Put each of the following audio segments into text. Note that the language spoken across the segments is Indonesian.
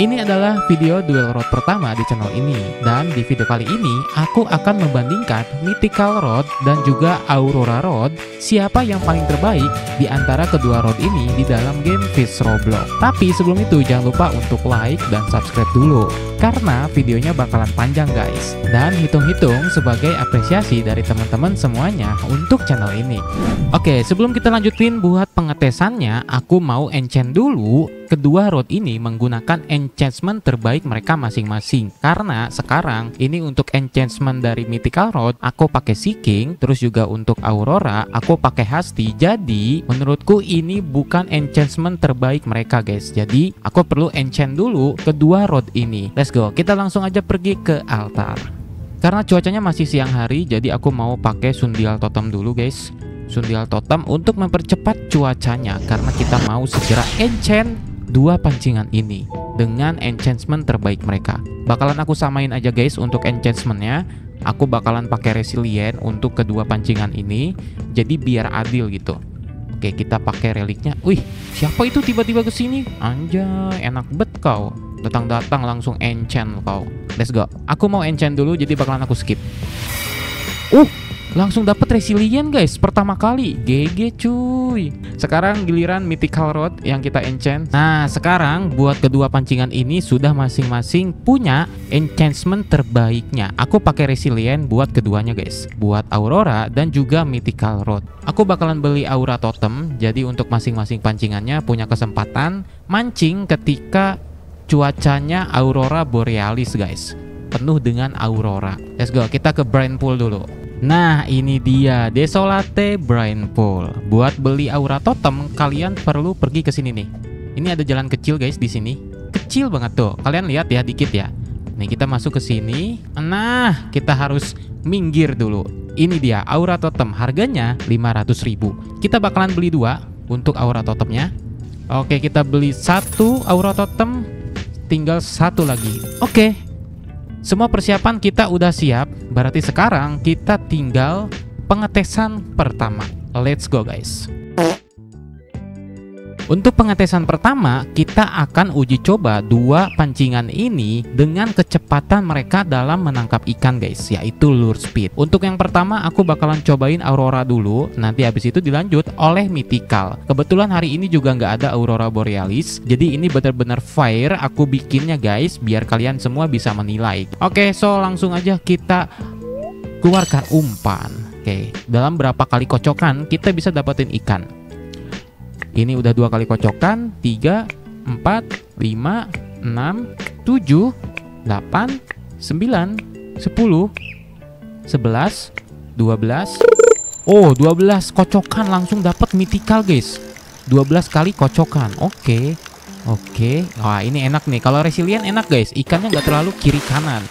Ini adalah video duel rod pertama di channel ini. Dan di video kali ini, aku akan membandingkan Mythical Rod dan juga Aurora Rod. Siapa yang paling terbaik di antara kedua rod ini di dalam game Fish Roblox. Tapi sebelum itu, jangan lupa untuk like dan subscribe dulu, karena videonya bakalan panjang guys. Dan hitung-hitung sebagai apresiasi dari teman-teman semuanya untuk channel ini. Oke, sebelum kita lanjutin buat pengetesannya, aku mau enchant dulu kedua rod ini menggunakan enchantment terbaik mereka masing-masing. Karena sekarang ini untuk enchantment dari Mythical Rod aku pakai Seeking, terus juga untuk Aurora aku pakai Hasty. Jadi menurutku ini bukan enchantment terbaik mereka guys. Jadi aku perlu enchant dulu kedua rod ini. Let's go, kita langsung aja pergi ke altar. Karena cuacanya masih siang hari, jadi aku mau pakai Sundial Totem dulu guys. Sundial Totem untuk mempercepat cuacanya, karena kita mau segera enchant dua pancingan ini dengan enchantment terbaik mereka. Bakalan aku samain aja guys untuk enchantmentnya. Aku bakalan pakai Resilient untuk kedua pancingan ini, jadi biar adil gitu. Oke, kita pakai reliknya. Wih, siapa itu tiba-tiba kesini? Anjay, enak bet kau. Datang-datang langsung enchant kau. Let's go. Aku mau enchant dulu, jadi bakalan aku skip. Langsung dapet Resilient guys, pertama kali. GG cuy. Sekarang giliran Mythical Rod yang kita enchant. Nah, sekarang buat kedua pancingan ini sudah masing-masing punya enchantment terbaiknya. Aku pakai Resilient buat keduanya guys, buat Aurora dan juga Mythical Rod. Aku bakalan beli Aura Totem, jadi untuk masing-masing pancingannya punya kesempatan mancing ketika cuacanya Aurora Borealis guys, penuh dengan Aurora. Let's go, kita ke Brine Pool dulu. Nah, ini dia Desolate Brine Pool. Buat beli Aura Totem, kalian perlu pergi ke sini nih. Ini ada jalan kecil guys di sini. Kecil banget tuh. Kalian lihat ya dikit ya. Nih kita masuk ke sini. Nah, kita harus minggir dulu. Ini dia Aura Totem, harganya 500.000. Kita bakalan beli dua untuk Aura Totemnya. Oke, kita beli satu Aura Totem. Tinggal satu lagi. Oke. Semua persiapan kita udah siap, berarti sekarang kita tinggal pengetesan pertama. Let's go guys. Untuk pengetesan pertama, kita akan uji coba dua pancingan ini dengan kecepatan mereka dalam menangkap ikan guys, yaitu lure speed. Untuk yang pertama aku bakalan cobain Aurora dulu, nanti habis itu dilanjut oleh Mythical. Kebetulan hari ini juga nggak ada Aurora Borealis, jadi ini bener-bener fire aku bikinnya guys, biar kalian semua bisa menilai. Oke, so langsung aja kita keluarkan umpan. Oke, dalam berapa kali kocokan kita bisa dapetin ikan? Ini udah 2 kali kocokan, 3, 4, 5, 6, 7, 8, 9, 10, 11, 12. Oh, 12 kocokan langsung dapat Mythical guys. 12 kali kocokan. Oke. Wah, ini enak nih. Kalau Resilient enak guys, ikannya nggak terlalu kiri kanan.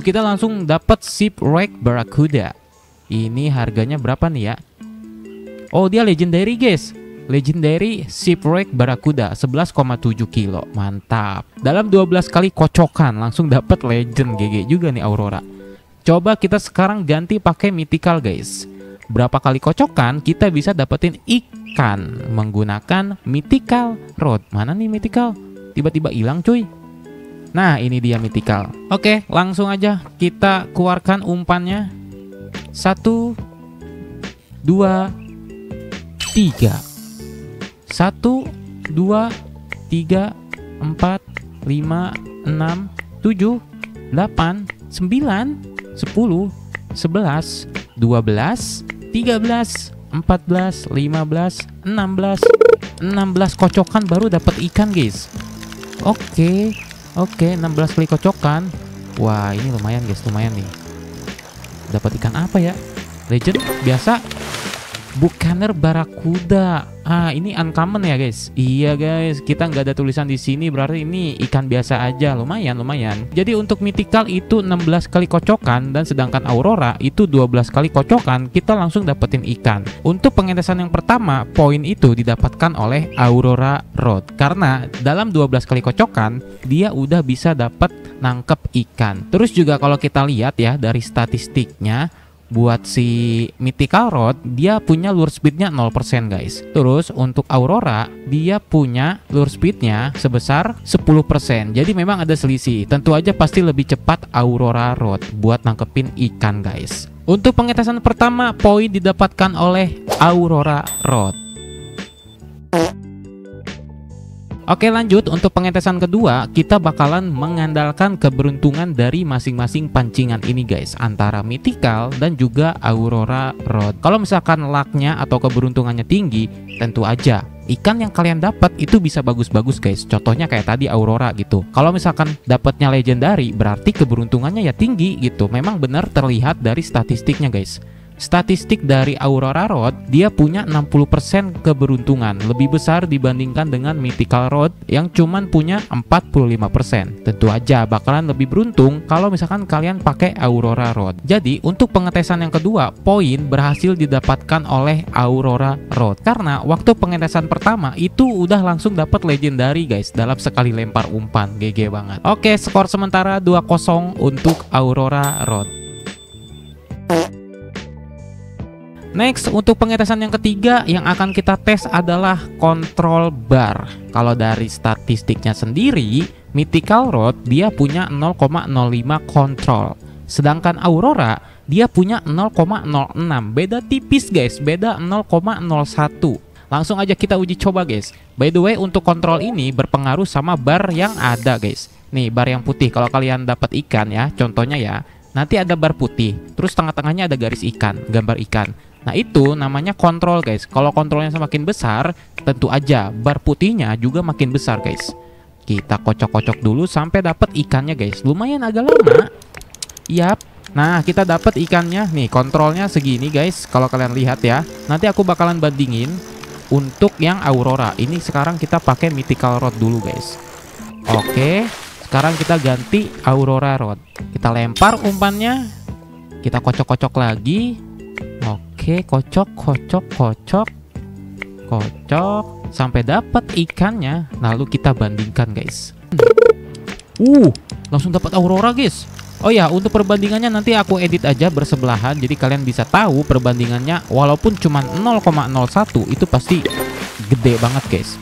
Kita langsung dapat Shipwreck Barracuda. Ini harganya berapa nih ya? Oh, dia legendary guys. Legendary Shipwreck Barracuda 11,7 kilo. Mantap. Dalam 12 kali kocokan langsung dapat legend. GG juga nih Aurora. Coba kita sekarang ganti pakai Mythical guys. Berapa kali kocokan kita bisa dapetin ikan menggunakan Mythical Rod. Mana nih Mythical? Tiba-tiba hilang cuy. Nah, ini dia Mythical. Oke, langsung aja kita keluarkan umpannya. 1, 2, 3. 1, 2, 3, 4, 5, 6, 7, 8, 9, 10, 11, 12, 13, 14, 15, 16. 16 kocokan baru dapat ikan guys. Oke, 16 kali kocokan. Wah, ini lumayan guys, lumayan nih. Dapat ikan apa ya? Legend biasa. Bucaner Barracuda. Ini uncommon ya guys. Iya guys, kita nggak ada tulisan di sini, berarti ini ikan biasa aja. Lumayan. Jadi untuk Mythical itu 16 kali kocokan, dan sedangkan Aurora itu 12 kali kocokan, kita langsung dapetin ikan. Untuk pengetesan yang pertama, poin itu didapatkan oleh Aurora Rod, karena dalam 12 kali kocokan dia udah bisa dapat nangkep ikan. Terus juga kalau kita lihat ya dari statistiknya, buat si mythical rod dia punya lure speednya 0% guys. Terus untuk aurora dia punya lure speednya sebesar 10%. Jadi memang ada selisih. Tentu aja pasti lebih cepat aurora rod buat nangkepin ikan guys. Untuk pengetesan pertama, poin didapatkan oleh aurora rod. Oke, lanjut untuk pengetesan kedua, kita bakalan mengandalkan keberuntungan dari masing-masing pancingan ini guys, antara mythical dan juga aurora rod. Kalau misalkan lucknya atau keberuntungannya tinggi, tentu aja ikan yang kalian dapat itu bisa bagus-bagus guys. Contohnya kayak tadi aurora gitu. Kalau misalkan dapatnya legendary, berarti keberuntungannya ya tinggi gitu. Memang benar terlihat dari statistiknya guys. Statistik dari aurora rod dia punya 60% keberuntungan, lebih besar dibandingkan dengan mythical rod yang cuman punya 45%. Tentu aja bakalan lebih beruntung kalau misalkan kalian pakai aurora rod. Jadi untuk pengetesan yang kedua, poin berhasil didapatkan oleh aurora rod karena waktu pengetesan pertama itu udah langsung dapat legendary guys dalam sekali lempar umpan. GG banget. Oke, skor sementara 2-0 untuk aurora rod. Next, untuk pengetesan yang ketiga yang akan kita tes adalah control bar. Kalau dari statistiknya sendiri, mythical rod dia punya 0,05 control. Sedangkan aurora dia punya 0,06. Beda tipis guys, beda 0,01. Langsung aja kita uji coba guys. By the way, untuk kontrol ini berpengaruh sama bar yang ada guys. Nih, bar yang putih kalau kalian dapat ikan ya, contohnya ya. Nanti ada bar putih, terus tengah-tengahnya ada garis ikan, gambar ikan. Nah itu namanya kontrol guys. Kalau kontrolnya semakin besar, tentu aja bar putihnya juga makin besar guys. Kita kocok-kocok dulu sampai dapat ikannya guys. Lumayan agak lama. Yap. Nah kita dapat ikannya. Nih kontrolnya segini guys. Kalau kalian lihat ya. Nanti aku bakalan bandingin untuk yang aurora. Ini sekarang kita pakai mythical rod dulu guys. Oke. Sekarang kita ganti aurora rod. Kita lempar umpannya. Kita kocok-kocok lagi. Oke, kocok sampai dapat ikannya, lalu kita bandingkan guys. Langsung dapat aurora guys. Oh ya, untuk perbandingannya nanti aku edit aja bersebelahan, jadi kalian bisa tahu perbandingannya. Walaupun cuma 0,01 itu pasti gede banget guys.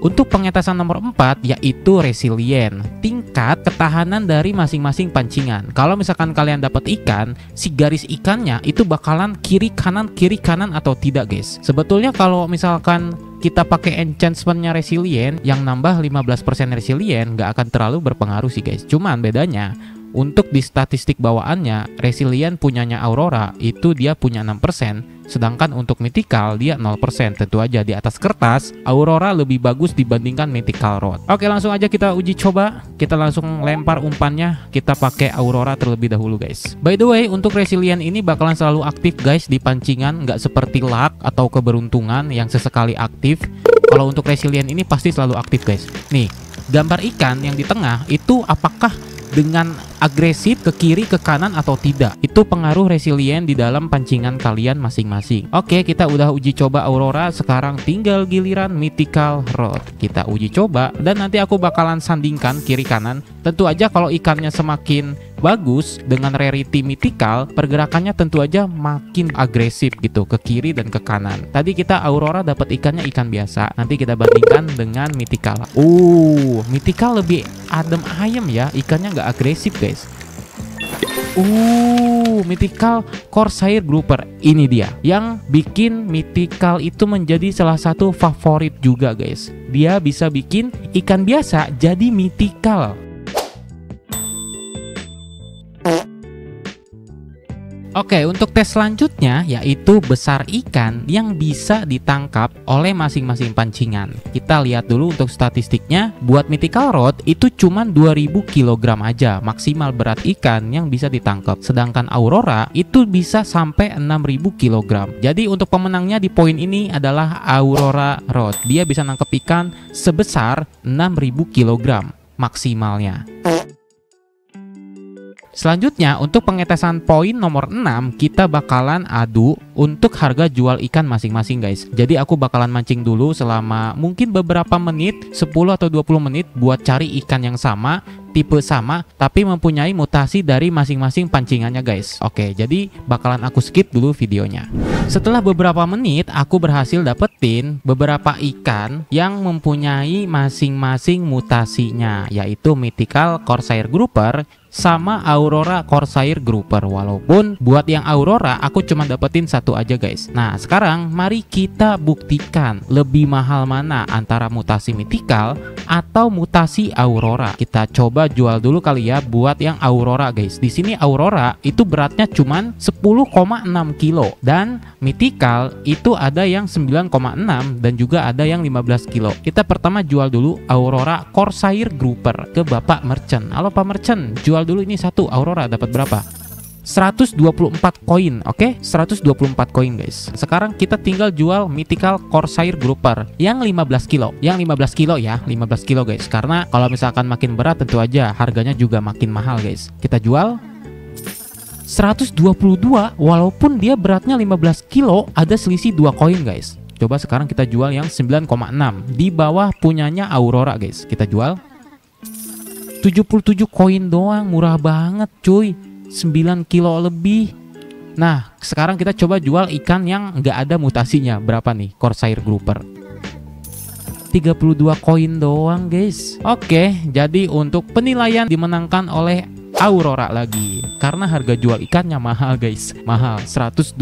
Untuk pengetesan nomor 4 yaitu resilient, tingkat ketahanan dari masing-masing pancingan. Kalau misalkan kalian dapat ikan, si garis ikannya itu bakalan kiri kanan atau tidak guys. Sebetulnya kalau misalkan kita pakai enchantmentnya resilient yang nambah 15% resilient nggak akan terlalu berpengaruh sih guys. Cuman bedanya untuk di statistik bawaannya, resilient punyanya aurora itu dia punya 6%, sedangkan untuk mythical dia 0%. Tentu aja di atas kertas aurora lebih bagus dibandingkan mythical rod. Oke, langsung aja kita uji coba. Kita langsung lempar umpannya. Kita pakai aurora terlebih dahulu guys. By the way, untuk resilient ini bakalan selalu aktif guys di pancingan, nggak seperti luck atau keberuntungan yang sesekali aktif. Kalau untuk resilient ini pasti selalu aktif guys. Nih, gambar ikan yang di tengah itu apakah dengan agresif ke kiri ke kanan atau tidak, itu pengaruh resilient di dalam pancingan kalian masing-masing. Oke, kita udah uji coba aurora, sekarang tinggal giliran mythical rod. Kita uji coba dan nanti aku bakalan sandingkan kiri kanan. Tentu aja kalau ikannya semakin bagus dengan rarity mythical, pergerakannya tentu aja makin agresif gitu ke kiri dan ke kanan. Tadi kita aurora dapat ikannya ikan biasa, nanti kita bandingkan dengan mythical. Mythical lebih adem ayem ya, ikannya nggak agresif guys. Mythical Corsair Grouper, ini dia yang bikin mythical itu menjadi salah satu favorit juga guys. Dia bisa bikin ikan biasa jadi mythical. Oke, untuk tes selanjutnya yaitu besar ikan yang bisa ditangkap oleh masing-masing pancingan. Kita lihat dulu untuk statistiknya. Buat mythical rod itu cuma 2000 kg aja maksimal berat ikan yang bisa ditangkap. Sedangkan aurora itu bisa sampai 6000 kg. Jadi untuk pemenangnya di poin ini adalah aurora rod. Dia bisa nangkep ikan sebesar 6000 kg maksimalnya. Selanjutnya untuk pengetesan poin nomor 6 kita bakalan adu untuk harga jual ikan masing-masing guys. Jadi aku bakalan mancing dulu selama mungkin beberapa menit, 10 atau 20 menit buat cari ikan yang sama, tipe sama, tapi mempunyai mutasi dari masing-masing pancingannya guys. Oke, jadi bakalan aku skip dulu videonya. Setelah beberapa menit aku berhasil dapetin beberapa ikan yang mempunyai masing-masing mutasinya, yaitu Mythical Corsair Grouper sama Aurora Corsair Grouper. Walaupun buat yang Aurora aku cuma dapetin satu aja guys. Nah sekarang mari kita buktikan lebih mahal mana antara mutasi Mythical atau mutasi Aurora. Kita coba jual dulu kali ya buat yang Aurora guys. Di sini Aurora itu beratnya cuman 10,6 kilo dan Mythical itu ada yang 9,6 dan juga ada yang 15 kilo. Kita pertama jual dulu Aurora Corsair Grouper ke Bapak Merchant. Halo Pak Merchant, jual dulu ini satu Aurora dapat berapa? 124 koin. Oke, 124 koin guys. Sekarang kita tinggal jual Mythical Corsair Grouper yang 15 kilo. Yang 15 kilo ya, 15 kilo guys. Karena kalau misalkan makin berat tentu aja harganya juga makin mahal guys. Kita jual 122 walaupun dia beratnya 15 kilo, ada selisih 2 koin guys. Coba sekarang kita jual yang 9,6 di bawah punyanya Aurora guys. Kita jual 77 koin doang, murah banget cuy, 9 kilo lebih. Nah sekarang kita coba jual ikan yang nggak ada mutasinya. Berapa nih Corsair Grouper? 32 koin doang guys. Oke, jadi untuk penilaian dimenangkan oleh Aurora lagi karena harga jual ikannya mahal guys, mahal 124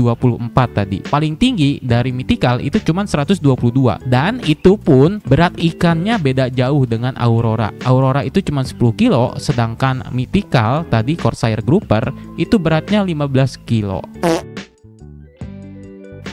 tadi. Paling tinggi dari Mythical itu cuma 122 dan itu pun berat ikannya beda jauh dengan Aurora. Aurora itu cuma 10 kilo sedangkan Mythical tadi Corsair Grouper itu beratnya 15 kilo.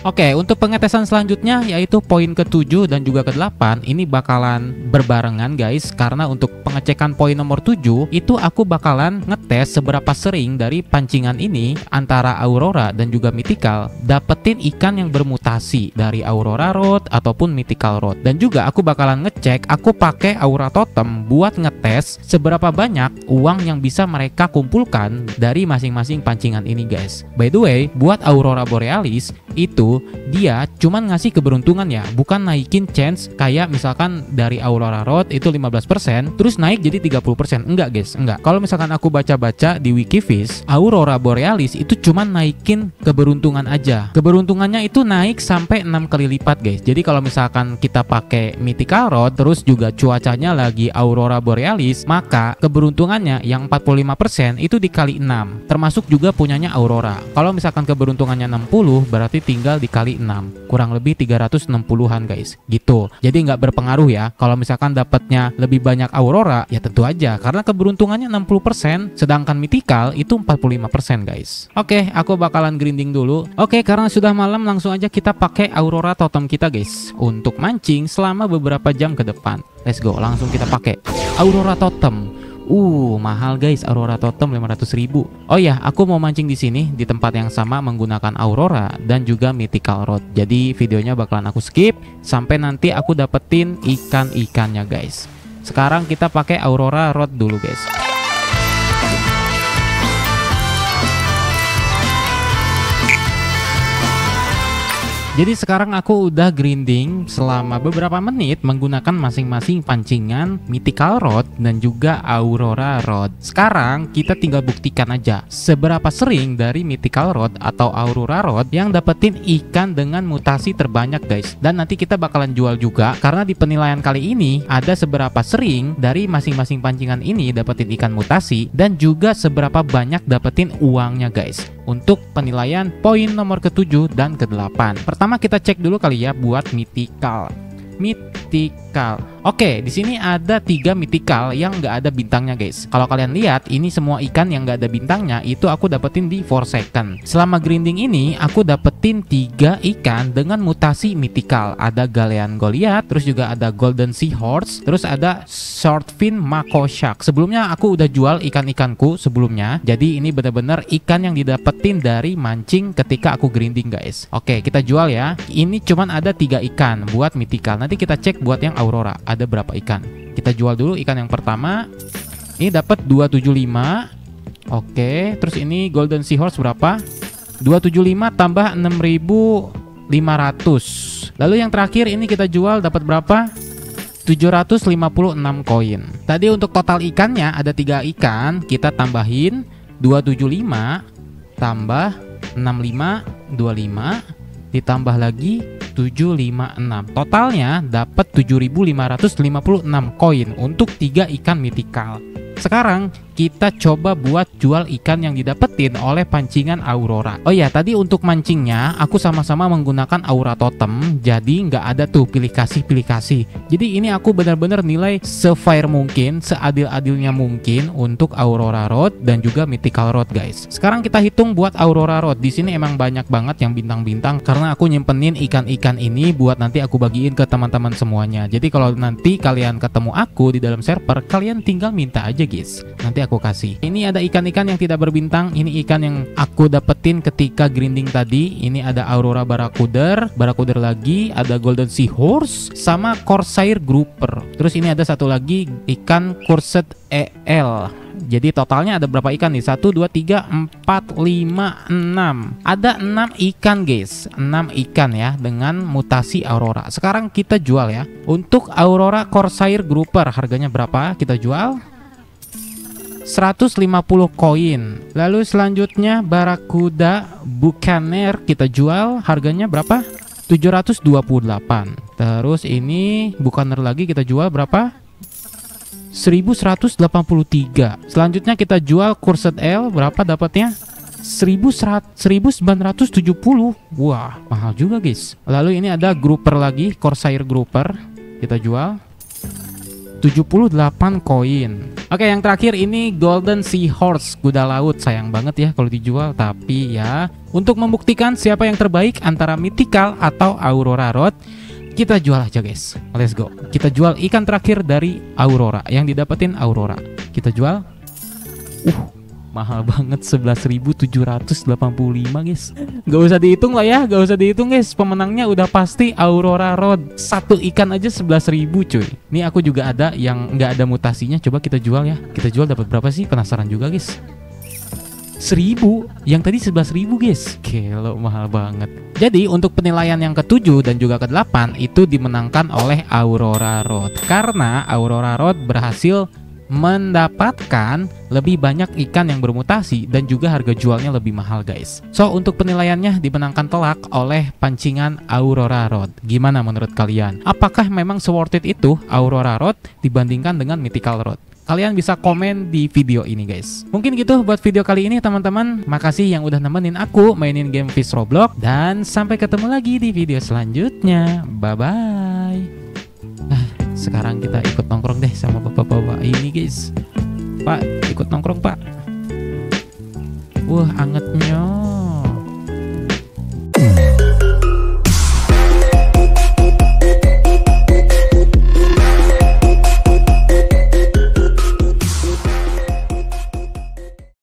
Oke, untuk pengetesan selanjutnya yaitu poin ke-7 dan juga ke-8 ini bakalan berbarengan guys, karena untuk pengecekan poin nomor 7 itu aku bakalan ngetes seberapa sering dari pancingan ini antara Aurora dan juga Mythical dapetin ikan yang bermutasi dari Aurora Rod ataupun Mythical Rod. Dan juga aku bakalan ngecek, aku pakai Aura Totem buat ngetes seberapa banyak uang yang bisa mereka kumpulkan dari masing-masing pancingan ini guys. By the way, buat Aurora Borealis itu dia cuman ngasih keberuntungan ya, bukan naikin chance kayak misalkan dari Aurora Rod itu 15% terus naik jadi 30%. Enggak guys, enggak. Kalau misalkan aku baca-baca di Wikifish, Aurora Borealis itu cuman naikin keberuntungan aja. Keberuntungannya itu naik sampai 6 kali lipat guys. Jadi kalau misalkan kita pakai Mythical Rod terus juga cuacanya lagi Aurora Borealis, maka keberuntungannya yang 45% itu dikali 6, termasuk juga punyanya Aurora. Kalau misalkan keberuntungannya 60 berarti tinggal dikali 6, kurang lebih 360-an guys gitu. Jadi nggak berpengaruh ya kalau misalkan dapatnya lebih banyak Aurora, ya tentu aja karena keberuntungannya 60% sedangkan Mythical itu 45% guys. Oke, aku bakalan grinding dulu. Oke, karena sudah malam langsung aja kita pakai Aurora Totem kita guys untuk mancing selama beberapa jam ke depan. Let's go, langsung kita pakai Aurora Totem. Mahal guys, Aurora Totem 500.000. Oh ya, aku mau mancing di sini di tempat yang sama menggunakan Aurora dan juga Mythical Rod. Jadi videonya bakalan aku skip sampai nanti aku dapetin ikan-ikannya guys. Sekarang kita pakai Aurora Rod dulu guys. Jadi sekarang aku udah grinding selama beberapa menit menggunakan masing-masing pancingan Mythical Rod dan juga Aurora Rod. Sekarang kita tinggal buktikan aja seberapa sering dari Mythical Rod atau Aurora Rod yang dapetin ikan dengan mutasi terbanyak guys. Dan nanti kita bakalan jual juga karena di penilaian kali ini ada seberapa sering dari masing-masing pancingan ini dapetin ikan mutasi dan juga seberapa banyak dapetin uangnya guys. Untuk penilaian poin nomor ke-7 dan ke-8. Pertama kita cek dulu kali ya buat Mythical. Oke, di sini ada 3 Mythical yang nggak ada bintangnya guys. Kalau kalian lihat, ini semua ikan yang nggak ada bintangnya itu aku dapetin di Forsaken. Selama grinding ini, aku dapetin 3 ikan dengan mutasi Mythical. Ada Galean Goliath, terus juga ada Golden Seahorse, terus ada Shortfin Mako Shark. Sebelumnya aku udah jual ikan-ikanku sebelumnya. Jadi ini bener-bener ikan yang didapetin dari mancing ketika aku grinding guys. Oke, kita jual ya. Ini cuman ada 3 ikan buat Mythical. Nanti kita cek buat yang Aurora ada berapa ikan. Kita jual dulu ikan yang pertama. Ini dapat 275. Oke, terus ini Golden Seahorse berapa? 275 tambah 6.500. Lalu yang terakhir ini kita jual dapat berapa? 756 koin. Tadi untuk total ikannya ada 3 ikan, kita tambahin 275 tambah 6525 ditambah lagi 756. Totalnya dapat 7.556 koin untuk 3 ikan mythical. Sekarang kita coba buat jual ikan yang didapetin oleh pancingan Aurora. Oh ya, tadi untuk mancingnya aku sama-sama menggunakan Aura Totem, jadi nggak ada tuh pilih kasih. Jadi ini aku benar-benar nilai se-fair mungkin, seadil-adilnya mungkin untuk Aurora Road dan juga Mythical Road, guys. Sekarang kita hitung buat Aurora Road. Di sini emang banyak banget yang bintang-bintang karena aku nyimpenin ikan-ikan ini buat nanti aku bagiin ke teman-teman semuanya. Jadi kalau nanti kalian ketemu aku di dalam server, kalian tinggal minta aja, guys. Nanti aku kasih. Ini ada ikan-ikan yang tidak berbintang. Ini ikan yang aku dapetin ketika grinding tadi. Ini ada Aurora Barracuda lagi, ada Golden Seahorse sama Corsair Grouper. Terus ini ada satu lagi ikan Cursed EL. Jadi totalnya ada berapa ikan nih? 1, 2, 3, 4, 5, 6. Ada 6 ikan, guys. 6 ikan ya dengan mutasi Aurora. Sekarang kita jual ya. Untuk Aurora Corsair Grouper harganya berapa? Kita jual 150 koin. Lalu selanjutnya Barracuda Buccaneer kita jual harganya berapa? 728. Terus ini Buccaneer lagi kita jual berapa? 1183. Selanjutnya kita jual Cursed L berapa dapatnya? 1970. Wah, mahal juga, guys. Lalu ini ada Grouper lagi, Corsair Grouper. Kita jual 78 koin. Oke, yang terakhir ini Golden Seahorse, kuda laut. Sayang banget ya kalau dijual, tapi ya untuk membuktikan siapa yang terbaik antara Mythical atau Aurora Road, kita jual aja, guys. Let's go. Kita jual ikan terakhir dari Aurora yang didapetin Aurora. Kita jual. Mahal banget, 11.785, guys. Gak usah dihitung lah ya, gak usah dihitung, guys. Pemenangnya udah pasti Aurora Road. Satu ikan aja 11.000, cuy. Ini aku juga ada yang nggak ada mutasinya. Coba kita jual ya. Kita jual dapat berapa sih? Penasaran juga, guys. 1.000, yang tadi 11.000, guys. Gelo, mahal banget. Jadi untuk penilaian yang ke-7 dan juga ke-8 itu dimenangkan oleh Aurora Road karena Aurora Road berhasil mendapatkan lebih banyak ikan yang bermutasi dan juga harga jualnya lebih mahal, guys. So untuk penilaiannya dimenangkan telak oleh pancingan Aurora Road. Gimana menurut kalian? Apakah memang se-worth it itu Aurora Road dibandingkan dengan Mythical Road? Kalian bisa komen di video ini, guys. Mungkin gitu buat video kali ini, teman-teman. Makasih yang udah nemenin aku mainin game Fish Roblox. Dan sampai ketemu lagi di video selanjutnya. Bye-bye. Sekarang kita ikut nongkrong deh sama bapak-bapak ini, guys. Pak, ikut nongkrong, Pak. Wah, angetnya.